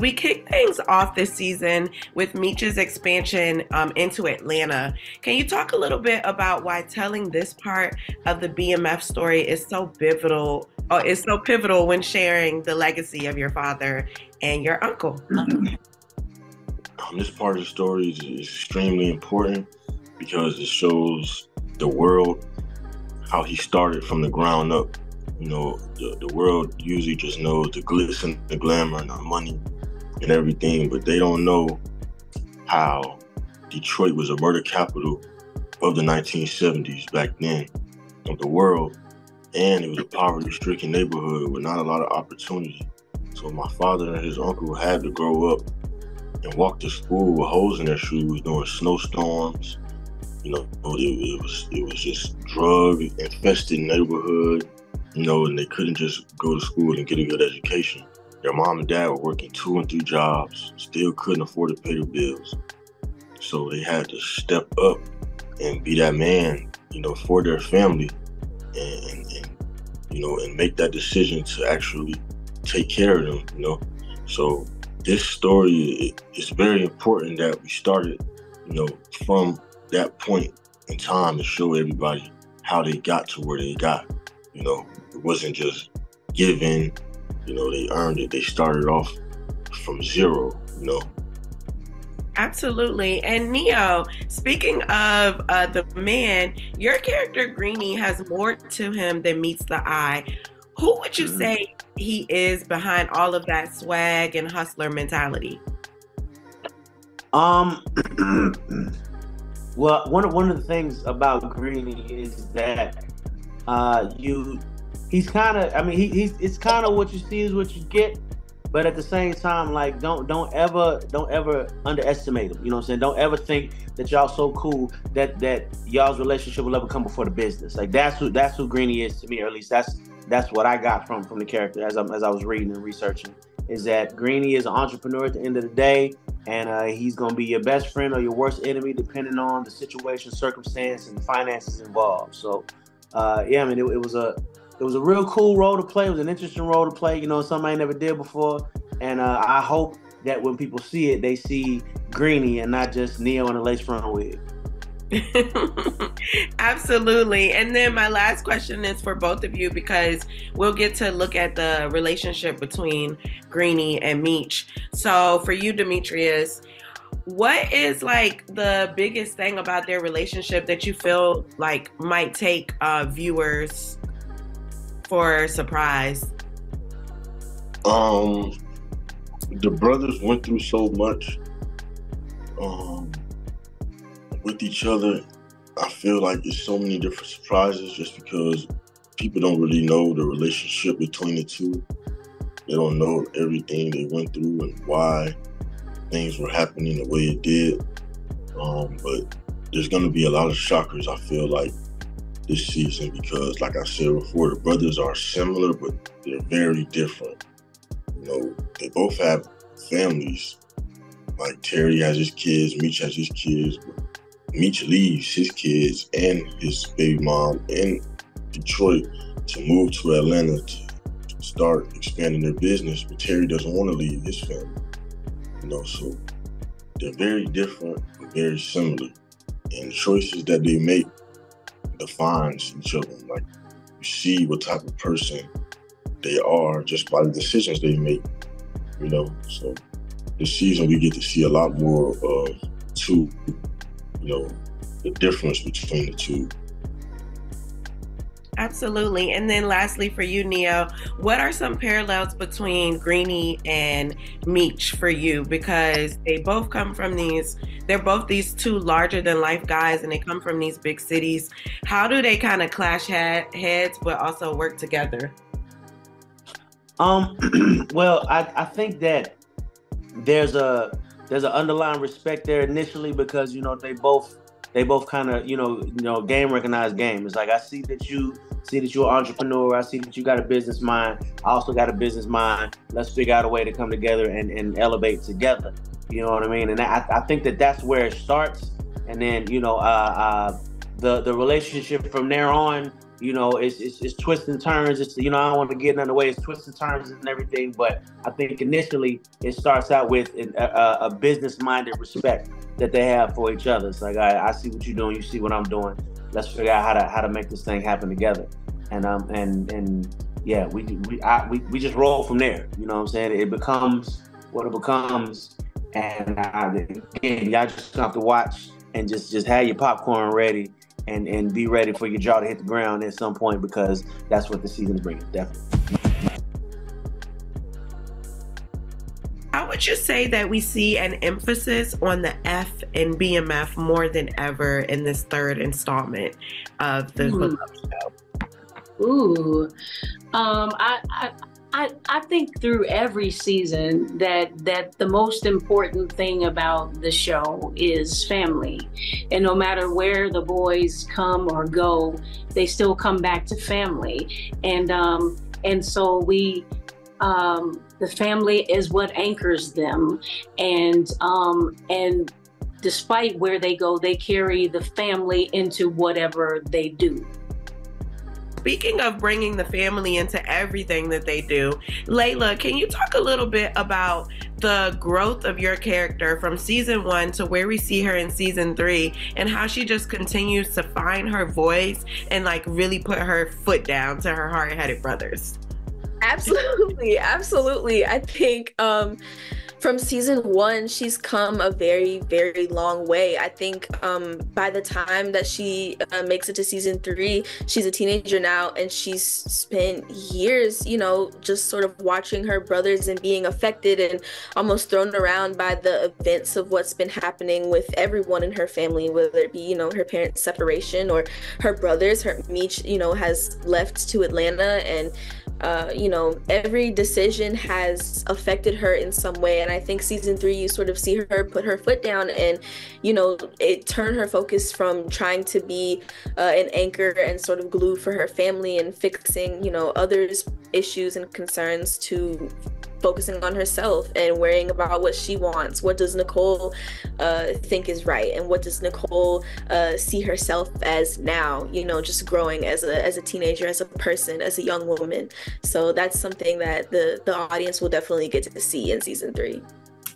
We kick things off this season with Meech's expansion into Atlanta. Can you talk a little bit about why telling this part of the BMF story is so pivotal, or is so pivotal when sharing the legacy of your father and your uncle? This part of the story is extremely important because it shows the world how he started from the ground up. You know, the world usually just knows the glitz and the glamour and the money and everything, but they don't know how Detroit was a murder capital of the 1970s back then of the world, and it was a poverty-stricken neighborhood with not a lot of opportunity. So my father and his uncle had to grow up and walk to school with holes in their shoes during snowstorms. You know, it was just drug infested neighborhood. You know, and they couldn't just go to school and get a good education. Their mom and dad were working 2 and 3 jobs, still couldn't afford to pay their bills. So they had to step up and be that man, you know, for their family and you know, and make that decision to actually take care of them, you know. So this story is very important that we started, you know, from that point in time to show everybody how they got to where they got. You know, it wasn't just given. You know, they earned it. They started off from zero, you know. Absolutely. And Neo, speaking of the man, your character Greenie has more to him than meets the eye. Who would you say he is behind all of that swag and hustler mentality? Well, one of the things about Greenie is that he's kind of, I mean, it's kind of what you see is what you get, but at the same time, like, don't ever underestimate him. You know what I'm saying? Don't ever think that y'all so cool that y'all's relationship will ever come before the business. Like, that's who Greenie is to me, or at least that's what I got from the character as I was reading and researching, is that Greenie is an entrepreneur at the end of the day, and he's gonna be your best friend or your worst enemy depending on the situation, circumstance, and the finances involved. So yeah, I mean, it was a real cool role to play. It was an interesting role to play, you know, something I never did before. And I hope that when people see it, they see Greenie and not just Neo in a lace front wig. Absolutely. And then my last question is for both of you, because we'll get to look at the relationship between Greenie and Meech. So for you, Demetrius, what is like the biggest thing about their relationship that you feel like might take viewers for surprise? The brothers went through so much with each other. I feel like there's so many different surprises just because people don't really know the relationship between the two. They don't know everything they went through and why things were happening the way it did. But there's gonna be a lot of shockers, I feel like, this season, because like I said before, the brothers are similar, but they're very different. You know, they both have families. Like Terry has his kids, Meech has his kids, but Meech leaves his kids and his baby mom in Detroit to move to Atlanta to start expanding their business, but Terry doesn't want to leave his family. You know, so they're very different, but very similar. And the choices that they make defines each other. Like, you see what type of person they are just by the decisions they make, you know. So this season we get to see a lot more of two, you know, the difference between the two. Absolutely. And then lastly for you, Neo, what are some parallels between Greenie and Meech for you? Because they both come from they're both these two larger than life guys, and they come from these big cities. How do they kind of clash heads but also work together? Well, I think that there's an underlying respect there initially because, you know, they both kind of, you know, game recognized game. It's like, I see that you're an entrepreneur. I see that you got a business mind. I also got a business mind. Let's figure out a way to come together and elevate together. You know what I mean? And I think that that's where it starts. And then, you know, the relationship from there on You know, it's twists and turns. It's, you know, I don't want to get in the way. It's twists and turns and everything. But I think initially it starts out with a business-minded respect that they have for each other. It's like, I see what you're doing. You see what I'm doing. Let's figure out how to make this thing happen together. And yeah, we just roll from there. You know what I'm saying? It becomes what it becomes. And again, y'all just have to watch and just have your popcorn ready. And be ready for your jaw to hit the ground at some point, because that's what the season's bringing, definitely. How would you say that we see an emphasis on the F and BMF more than ever in this third installment of the show? Ooh, I think through every season that the most important thing about the show is family. And no matter where the boys come or go, they still come back to family. And so the family is what anchors them. And despite where they go, they carry the family into whatever they do. Speaking of bringing the family into everything that they do, Laila, can you talk a little bit about the growth of your character from season 1 to where we see her in season 3, and how she just continues to find her voice and like really put her foot down to her hard-headed brothers? Absolutely, absolutely. I think from season 1, she's come a very, very long way. I think by the time that she makes it to season 3, she's a teenager now, and she's spent years, you know, just sort of watching her brothers and being affected and almost thrown around by the events of what's been happening with everyone in her family, whether it be, you know, her parents' separation or her brothers. Her Meech, you know, has left to Atlanta, and you know, every decision has affected her in some way. And I think season 3, you sort of see her put her foot down, and, you know, it turned her focus from trying to be an anchor and sort of glue for her family and fixing, you know, others' issues and concerns to focusing on herself and worrying about what she wants. What does Nicole think is right, and what does Nicole see herself as now, you know, just growing as a teenager, as a person, as a young woman. So that's something that the audience will definitely get to see in season 3.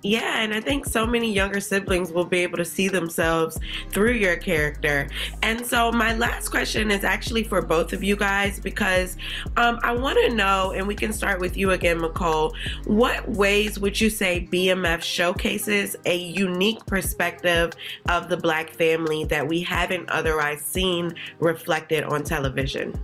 Yeah, and I think so many younger siblings will be able to see themselves through your character. And so my last question is actually for both of you guys, because I want to know, and we can start with you again, Michole, what ways would you say BMF showcases a unique perspective of the Black family that we haven't otherwise seen reflected on television?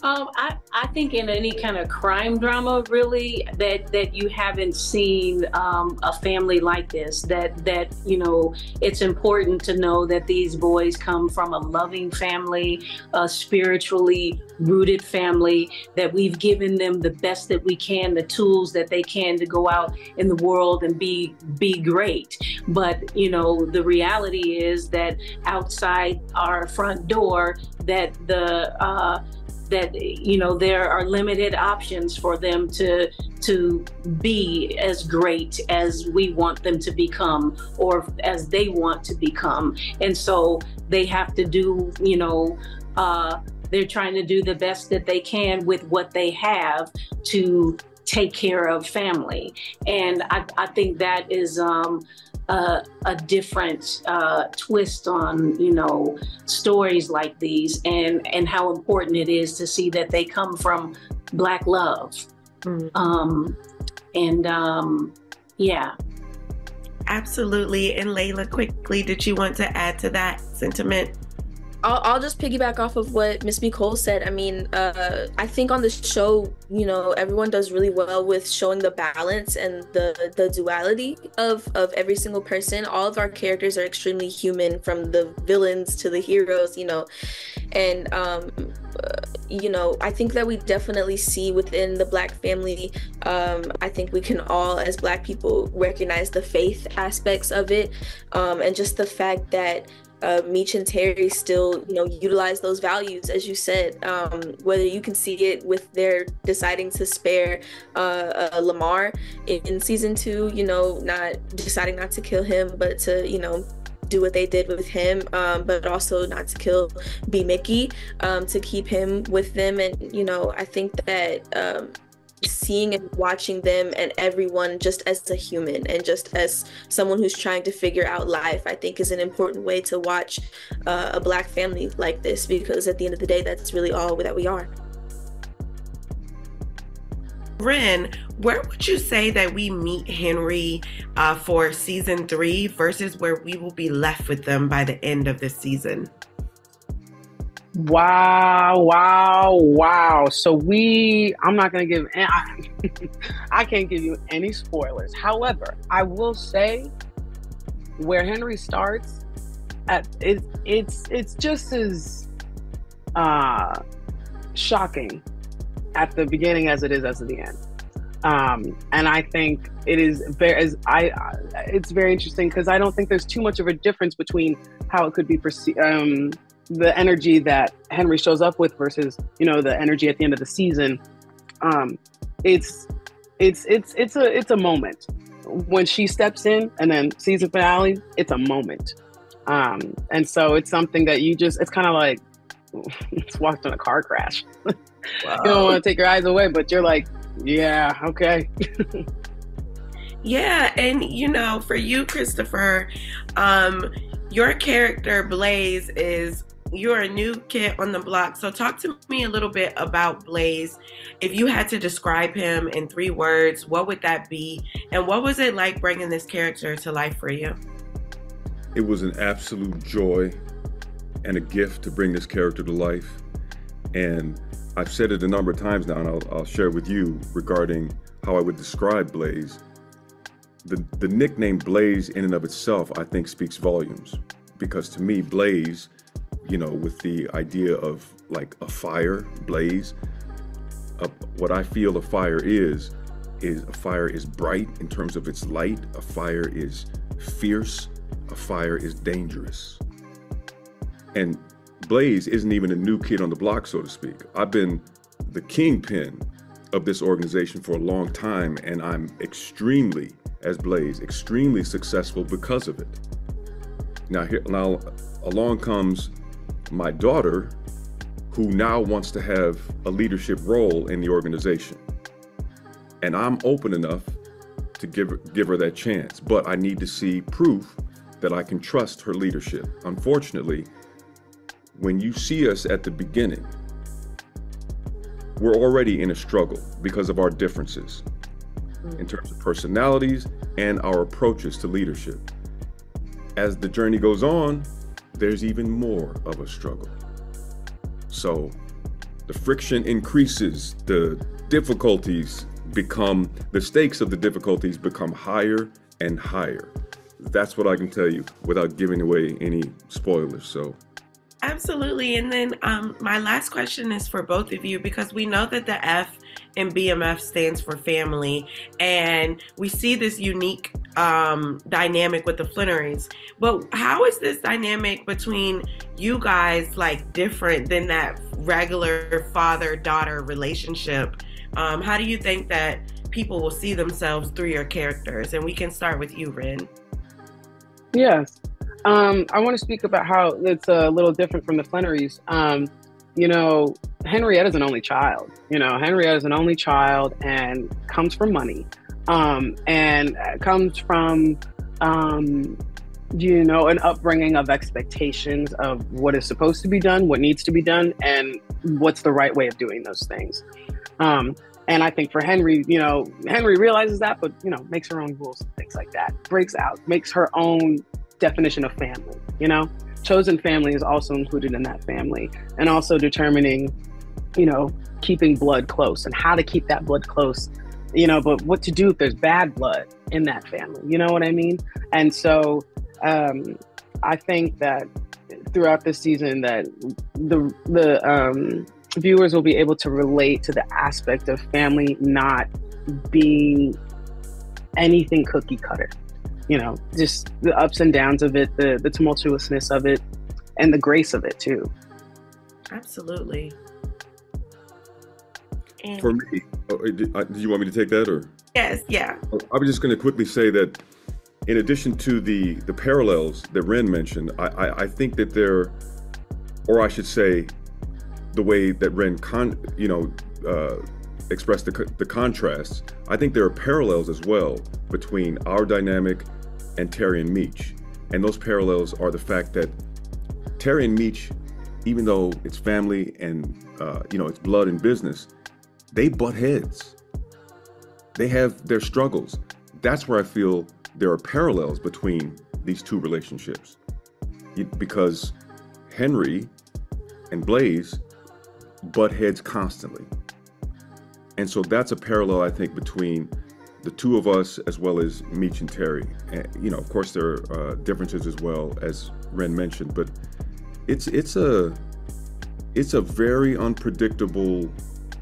I think in any kind of crime drama, really, that you haven't seen a family like this, that you know, it's important to know that these boys come from a loving family, a spiritually rooted family, that we've given them the best that we can, the tools that they can to go out in the world and be great. But, you know, the reality is that outside our front door, that you know, there are limited options for them to be as great as we want them to become, or as they want to become. And so they have to do, you know, they're trying to do the best that they can with what they have to take care of family. And I think that is a different twist on, you know, stories like these, and how important it is to see that they come from Black love. Yeah. Absolutely. And Laila, quickly, did you want to add to that sentiment? I'll just piggyback off of what Miss Michole said. I mean, I think on the show, you know, everyone does really well with showing the balance and the duality of every single person. All of our characters are extremely human, from the villains to the heroes, you know. And, you know, I think that we definitely see within the Black family, I think we can all, as Black people, recognize the faith aspects of it, and just the fact that Meech and Terry still, you know, utilize those values, as you said, whether you can see it with their deciding to spare Lamar in season 2, you know, not deciding not to kill him, but to, you know, do what they did with him, but also not to kill B Mickey, to keep him with them. And I think that seeing and watching them and everyone just as a human and just as someone who's trying to figure out life, I think is an important way to watch a Black family like this, because at the end of the day, that's really all that we are. Ren, where would you say that we meet Henry for season 3 versus where we will be left with them by the end of the season? Wow. So I'm not going to give, I can't give you any spoilers. However, I will say where Henry starts, it's just as shocking at the beginning as it is as at the end. And I think it is it's very interesting because I don't think there's too much of a difference between how it could be perceived, the energy that Henry shows up with versus, the energy at the end of the season. It's a moment when she steps in, and then season finale, it's a moment. And so it's something that it's kind of like it's watching a car crash. Wow. You don't want to take your eyes away, but you're like, yeah, okay. Yeah, and for you, Christopher, your character Blaze you're a new kid on the block. So talk to me a little bit about Blaze. If you had to describe him in 3 words, what would that be? And what was it like bringing this character to life for you? It was an absolute joy and a gift to bring this character to life. And I've said it a number of times now, and I'll share with you regarding how I would describe Blaze. The nickname Blaze in and of itself, I think, speaks volumes. Because to me, Blaze, with the idea of like a fire, blaze, what I feel a fire is a fire is bright in terms of its light. A fire is fierce. A fire is dangerous. And Blaze isn't even a new kid on the block, so to speak. I've been the kingpin of this organization for a long time, and I'm extremely successful because of it. Now along comes my daughter, who now wants to have a leadership role in the organization. And I'm open enough to give her that chance, but I need to see proof that I can trust her leadership. Unfortunately, when you see us at the beginning, we're already in a struggle because of our differences in terms of personalities and our approaches to leadership. As the journey goes on, there's even more of a struggle. So the friction increases, the stakes of the difficulties become higher and higher. That's what I can tell you without giving away any spoilers. So absolutely. And then my last question is for both of you, because we know that the F in BMF stands for family, and we see this unique dynamic with the Flenorys. But how is this dynamic between you guys different than that regular father-daughter relationship? How do you think that people will see themselves through your characters? And we can start with you, Ren. Yes. I want to speak about how it's a little different from the Flenorys. Henrietta's an only child. Henrietta's an only child and comes from money. And comes from, an upbringing of expectations of what is supposed to be done, what needs to be done, and what's the right way of doing those things. And I think for Henry, Henry realizes that, but, makes her own rules and things like that. Breaks out, makes her own definition of family, Chosen family is also included in that family. And also determining, keeping blood close and how to keep that blood close, but what to do if there's bad blood in that family, you know what I mean? And so I think that throughout this season that the viewers will be able to relate to the aspect of family not being anything cookie cutter, just the ups and downs of it, the tumultuousness of it, and the grace of it too. Absolutely. And for me, do you want me to take that or? Yes, yeah. I was just going to quickly say that in addition to the parallels that Ren mentioned, I think that there, or I should say, the way that Ren expressed the contrasts, I think there are parallels as well between our dynamic and Terry and Meech. And those parallels are the fact that Terry and Meech, even though it's family and it's blood and business, they butt heads. They have their struggles. That's where I feel there are parallels between these two relationships, because Henry and Blaze butt heads constantly. And so that's a parallel, I think, between the two of us as well as Meech and Terry. And, of course, there are differences as well, as Ren mentioned, but it's a very unpredictable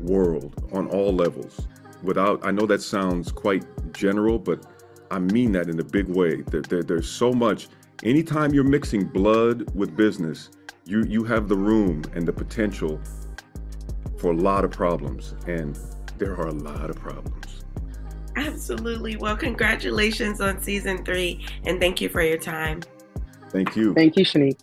world on all levels. I know that sounds quite general, but I mean that in a big way. There's so much. Anytime you're mixing blood with business, you have the room and the potential for a lot of problems, and there are a lot of problems. Absolutely. Well, congratulations on season 3, and thank you for your time. Thank you. Thank you, Shanique.